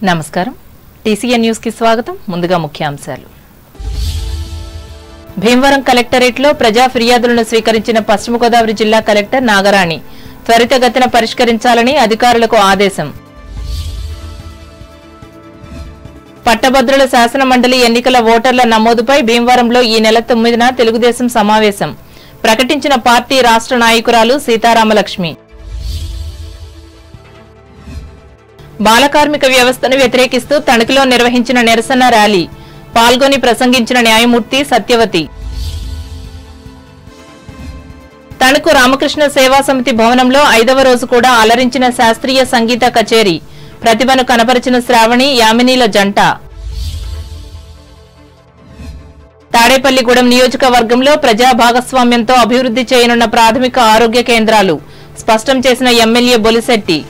నమస్కారం TCN news కి స్వాగతం ముందుగా ముఖ్యాంశాలు భీమవరం కలెక్టరేట్ లో ప్రజా ఫిర్యాదులను స్వీకరించిన పశ్చిమ గోదావరి జిల్లా కలెక్టర్ నాగరాణి త్వరితగతిన పరిష్కరించాలని అధికారులకు ఆదేశం పట్టభద్రుల శాసన మండలి ఎన్నికల ఓటర్ల నమోదుపై భీమవరంలో ఈ నెల 9న తెలుగుదేశం సమావేశం ప్రకటించిన పార్టీ రాష్ట్ర నాయకురాలు సీతారామలక్ష్మి బాలకార్మిక వ్యవస్థను వ్యతిరేకిస్తూ తణుకులో నిర్వహించిన నిరసన ర్యాలీ పాల్గొని ప్రసంగించిన న్యాయమూర్తి సత్యవతి తణుకు రామకృష్ణ సేవా సమితి భవనంలో 5వ రోజు కూడా అలరించిన శాస్త్రీయ సంగీత కచేరీ ప్రతిభను కనపరిచిన శ్రావణి యామినీల జంట తాడేపల్లిగూడెం నియోజకవర్గంలో ప్రజా భాగస్వామ్యంతో అభివృద్ధి చేయనున్న ప్రాథమిక ఆరోగ్య కేంద్రాలు స్పష్టం చేసిన ఎమ్మెల్యే బొలిశెట్టి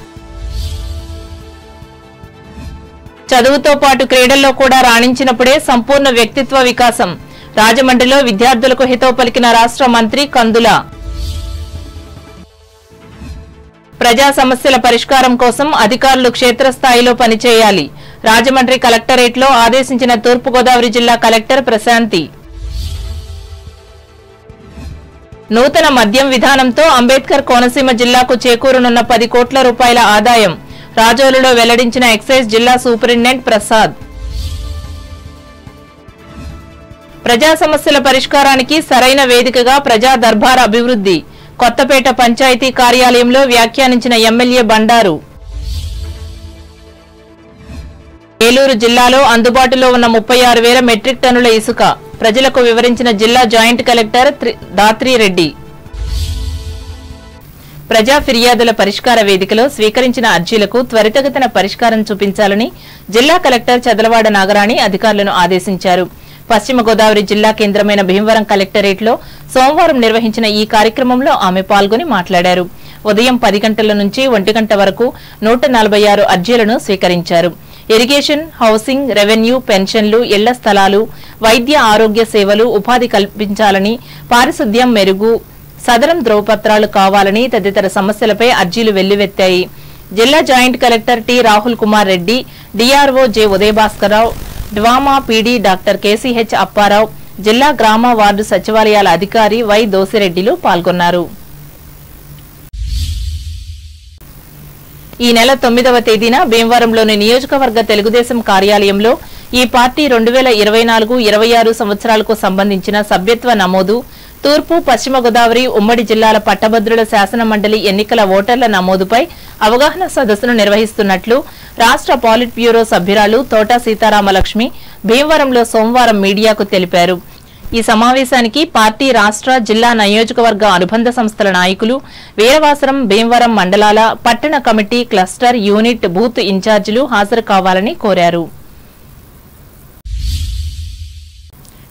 చదువుతో పాటు క్రీడల్లో కూడా రాణించినప్పుడే సంపూర్ణ వ్యక్తిత్వ వికాసం రాజమండ్రిలో విద్యార్థులకు హితవు పలికిన రాష్ట్ర మంత్రి కందుల ప్రజా సమస్యల పరిష్కారం కోసం అధికారులు క్షేత్రస్థాయిలో పనిచేయాలి రాజమండ్రి కలెక్టరేట్లో ఆదేశించిన తూర్పుగోదావరి జిల్లా కలెక్టర్ ప్రశాంతి నూతన మద్యం విధానంతో అంబేద్కర్ కోనసీమ జిల్లాకు చేకూరనున్న 10 కోట్ల రూపాయల ఆదాయం రాజోలులో వెల్లడించిన ఎక్సైజ్ జిల్లా సూపరింటెండెంట్ ప్రసాద్ ప్రజా సమస్యల పరిష్కారానికి సరైన వేదికగా ప్రజా దర్బార్ అభివృద్ధి కొత్తపేట పంచాయతీ కార్యాలయంలో వ్యాఖ్యానించిన ఎమ్మెల్యే బండారు ఏలూరు జిల్లాలో అందుబాటులో ఉన్న 36,000 మెట్రిక్ టన్నుల ఇసుక ప్రజలకు వివరించిన జిల్లా జాయింట్ కలెక్టర్ దాత్రిరెడ్డి ప్రజా ఫిర్యాదుల పరిష్కార వేదికలో స్వీకరించిన అర్జీలకు త్వరితగతిన పరిష్కారం చూపించాలని జిల్లా కలెక్టర్ చదలవాడ నాగరాణి అధికారులను ఆదేశించారు పశ్చిమ గోదావరి జిల్లా కేంద్రమైన భీమవరం కలెక్టరేట్ లో సోమవారం నిర్వహించిన ఈ కార్యక్రమంలో ఆమె పాల్గొని మాట్లాడారు ఉదయం 10 గంటల నుంచి 1 గంట వరకు 146 అర్జీలను స్వీకరించారు ఇరిగేషన్ హౌసింగ్ రెవెన్యూ పెన్షన్లు ఇళ్ల స్థలాలు వైద్య ఆరోగ్య సేవలు ఉపాధి కల్పించాలని పారిశుద్ధ్యం మెరుగు సదరం ధ్రువపత్రాలు కావాలని తదితర సమస్యలపై అర్జీలు వెల్లువెత్తాయి జిల్లా joint collector T Rahul Kumar Reddy DRO J Udayabhaskararao DWMA PD doctor KCH Apparao జిల్లా గ్రామ వార్డు సచివాలయాల అధికారి వై దోసిరెడ్డిలు పాల్గొన్నారు ఈ నెల 9వ తేదీన భీమవరంలోని నియోజకవర్గ తెలుగుదేశం కార్యాలయంలో ఈ పార్టీ 2024-26 సంవత్సరాలకు సంబంధించిన సభ్యత్వ నమోదు తూర్పు పశ్చిమ గోదావరి ఉమ్మడి జిల్లాల పట్టభద్రుల శాసన మండలి ఎన్నికల ఓటర్ల నమోదుపై అవగాహన సదస్సును నిర్వహిస్తున్నట్లు రాష్ట్ర పాలిట్ బ్యూరో సభ్యురాలు తోట సీతారామలక్ష్మి భీమవరంలో సోమవారం మీడియాకు తెలిపారు ఈ సమావేశానికి పార్టీ రాష్ట్ర జిల్లా నియోజకవర్గ అనుబంధ సంస్థల నాయకులు వీరవాసరం భీమవరం మండలాల పట్టణ కమిటీ క్లస్టర్ యూనిట్ బూత్ ఇన్ఛార్జీలు హాజరు కావాలని కోరారు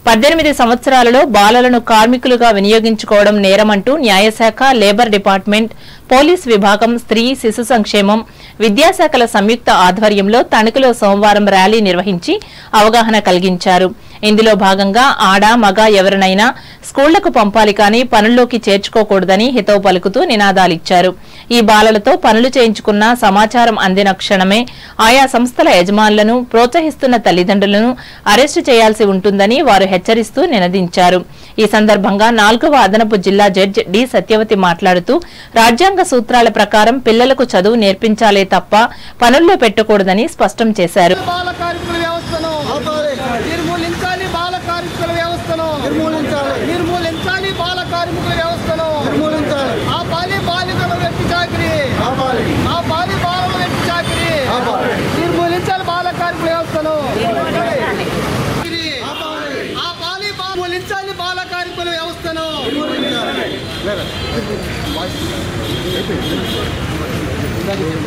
18 సంవత్సరాలలో బాలలను కార్మికులుగా వినియోగించుకోవడం నేరమంటూ న్యాయశాఖ లేబర్ డిపార్ట్మెంట్ పోలీస్ విభాగం స్త్రీ శిశు సంక్షేమం విద్యాశాఖల సంయుక్త ఆధ్వర్యంలో తణుకులో సోమవారం ర్యాలీ నిర్వహించి అవగాహన కలిగించారు ఇందులో భాగంగా ఆడ మగ ఎవరినైనా స్కూళ్లకు పంపాలి కానీ పనుల్లోకి చేర్చుకోకూడదని హితవు పలుకుతూ నినాదాలిచ్చారు ఈ బాలలతో పనులు చేయించుకున్న సమాచారం అందిన క్షణమే ఆయా సంస్థల యజమానులను ప్రోత్సహిస్తున్న తల్లిదండ్రులను అరెస్టు చేయాల్సి ఉంటుందని వారు హెచ్చరిస్తూ నినదించారు ఈ సందర్భంగా 4వ అదనపు జిల్లా జడ్జి డి సత్యవతి మాట్లాడుతూ రాజ్యాంగ సూత్రాల ప్రకారం పిల్లలకు చదువు నేర్పించాలే తప్ప పనుల్లో పెట్టకూడదని స్పష్టం చేశారు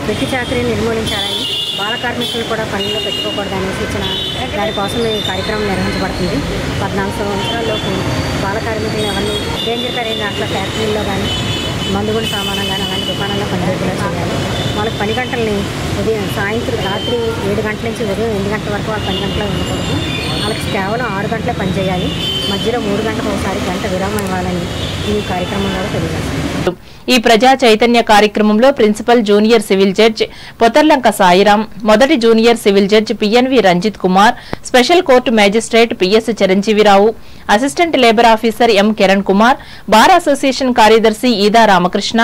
వెట్టి చాకరీని నిర్మూలించాలని బాల కార్మికులు కూడా పనుల్లో పెట్టుకోకూడదనే సూచన దానికోసం ఈ కార్యక్రమం నిర్వహించబడుతుంది 14 సంవత్సరాల్లోపు బాల కార్మికులను ఎవరిని డేంజర్ ఖరీదు దాంట్లో ఫ్యాక్టరీల్లో కానీ మందుగుండు సామానం కానీ అలాంటి దుకాణాల్లో పనిచేసేలా చేయాలి వాళ్ళకి పని గంటల్ని ఉదయం సాయంత్రం రాత్రి 7 గంటల నుంచి ఉదయం 8 గంటల వరకు వాళ్ళు 10 గంటలు ఉండకూడదు వాళ్ళకి కేవలం 6 గంటలే పనిచేయాలి, మధ్యలో 3 గంటలకు ఒకసారి గంట విరామం ఇవ్వాలని ఈ కార్యక్రమం ద్వారా తెలియజేస్తారు. ఈ ప్రజా చైతన్య కార్యక్రమంలో principal junior civil judge Potharlanka Sairam, మొదటి junior civil judge PNV Ranjith Kumar, special court magistrate PS Chiranjeevirao, assistant labour officer M Kiran Kumar, bar association కార్యదర్శి ఈదా రామకృష్ణ,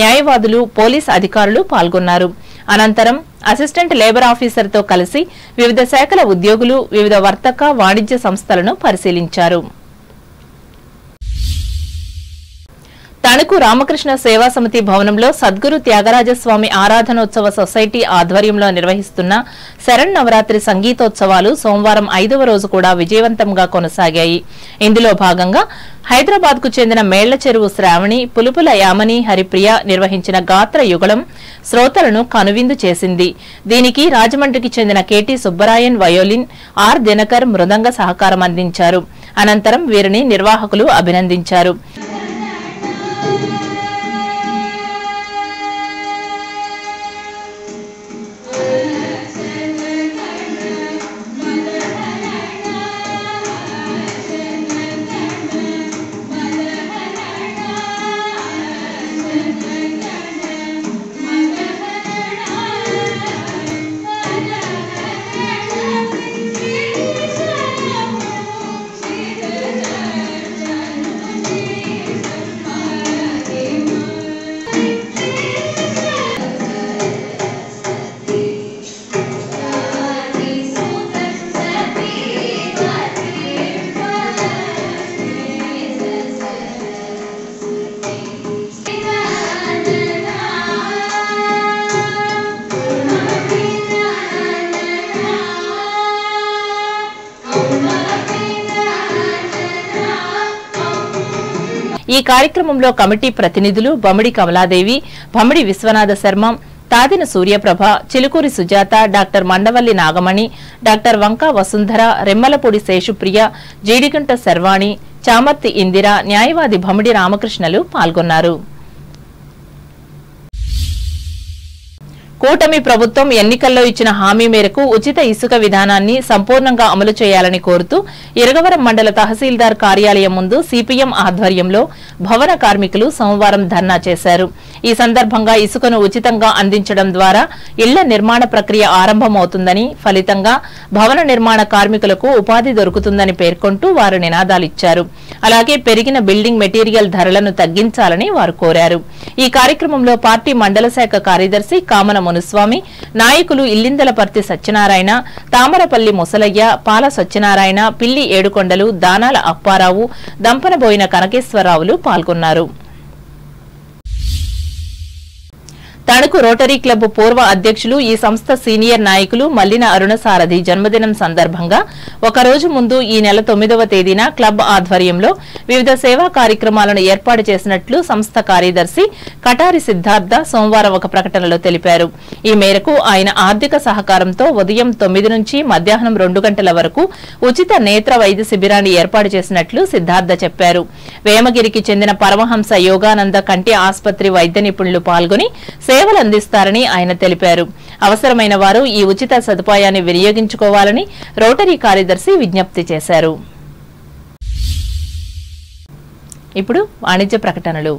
న్యాయవాదులు, పోలీస్ అధికారులు పాల్గొన్నారు. అనంతరం అసిస్టెంట్ లేబర్ ఆఫీసర్తో కలిసి వివిధ శాఖల ఉద్యోగులు, వివిధ వర్తక వాణిజ్య సంస్థలను పరిశీలించారు. తణుకు రామకృష్ణ సేవా సమితి భవనంలో సద్గురు త్యాగరాజస్వామి ఆరాధనోత్సవ సొసైటీ ఆధ్వర్యంలో నిర్వహిస్తున్న శరన్నవరాత్రి సంగీతోత్సవాలు సోమవారం 5వ రోజు కూడా విజయవంతంగా కొనసాగాయి. ఇందులో భాగంగా హైదరాబాద్ కు చెందిన మేళ్ల చెరువు శ్రావణి, పులుపుల యామని హరిప్రియ నిర్వహించిన గాత్ర యుగళం శ్రోతలను కనువిందు చేసింది. దీనికి రాజమండ్రికి చెందిన KT Subbarayan violin, R Dinakar మృదంగ సహకారం అందించారు. అనంతరం వీరిని నిర్వాహకులు అభినందించారు. ఈ కార్యక్రమంలో కమిటీ ప్రతినిధులు బమిడి కమలాదేవి, భమిడి విశ్వనాథ శర్మ, తాదిన సూర్యప్రభ, చిలుకూరి సుజాత, డాక్టర్ మండవల్లి నాగమణి, డాక్టర్ వంకా వసుంధర, రెమ్మలపూడి శేషుప్రియ, జీడిగంట శర్వాణి, చామర్తి ఇందిర, న్యాయవాది భమిడి రామకృష్ణలు పాల్గొన్నారు. కూటమి ప్రభుత్వం ఎన్నికల్లో ఇచ్చిన హామీ మేరకు ఉచిత ఇసుక విధానాన్ని సంపూర్ణంగా అమలు చేయాలని కోరుతూ ఇరగవరం మండల తహసీల్దార్ కార్యాలయం ముందు సిపిఎం ఆధ్వర్యంలో భవన కార్మికులు సోమవారం ధర్నా చేశారు. ఈ సందర్భంగా ఇసుకను ఉచితంగా అందించడం ద్వారా ఇళ్ల నిర్మాణ ప్రక్రియ ఆరంభమవుతుందని, ఫలితంగా భవన నిర్మాణ కార్మికులకు ఉపాధి దొరుకుతుందని పేర్కొంటూ వారు నినాదాలిచ్చారు. అలాగే పెరిగిన బిల్డింగ్ మెటీరియల్ ధరలను తగ్గించాలని వారు కోరారు. ఈ కార్యక్రమంలో పార్టీ మండల శాఖ కార్యదర్శి కామన మునుస్వామి, నాయకులు ఇల్లిందలపర్తి సత్యనారాయణ, తామరపల్లి ముసలయ్య, పాల సత్యనారాయణ, పిల్లి ఏడుకొండలు, దానాల అప్పారావు, దంపనబోయిన కనకేశ్వరరావులు పాల్గొన్నారు. తణుకు రోటరీ క్లబ్ పూర్వ అధ్యక్షులు, ఈ సంస్థ సీనియర్ నాయకులు మల్లిన అరుణసారథి జన్మదినం సందర్భంగా ఒకరోజు ముందు ఈ నెల 9వ తేదీన క్లబ్ ఆధ్వర్యంలో వివిధ సేవా కార్యక్రమాలను ఏర్పాటు చేసినట్లు సంస్థ కార్యదర్శి కటారి సిద్ధార్థ సోమవారం ఒక ప్రకటనలో తెలిపారు. ఈ మేరకు ఆయన ఆర్థిక సహకారంతో ఉదయం 9 నుంచి మధ్యాహ్నం 2 గంటల వరకు ఉచిత నేత్ర వైద్య శిబిరాన్ని ఏర్పాటు చేసినట్లు సిద్ధార్థ చెప్పారు. వేమగిరికి చెందిన పరమహంస యోగానంద కంటి ఆసుపత్రి వైద్య నిపుణులు పాల్గొని సేవలు అందిస్తారని ఆయన తెలిపారు. అవసరమైన వారు ఈ ఉచిత సదుపాయాన్ని వినియోగించుకోవాలని రోటరీ కార్యదర్శి విజ్ఞప్తి చేశారు. ఇప్పుడు వాణిజ్య ప్రకటనలు.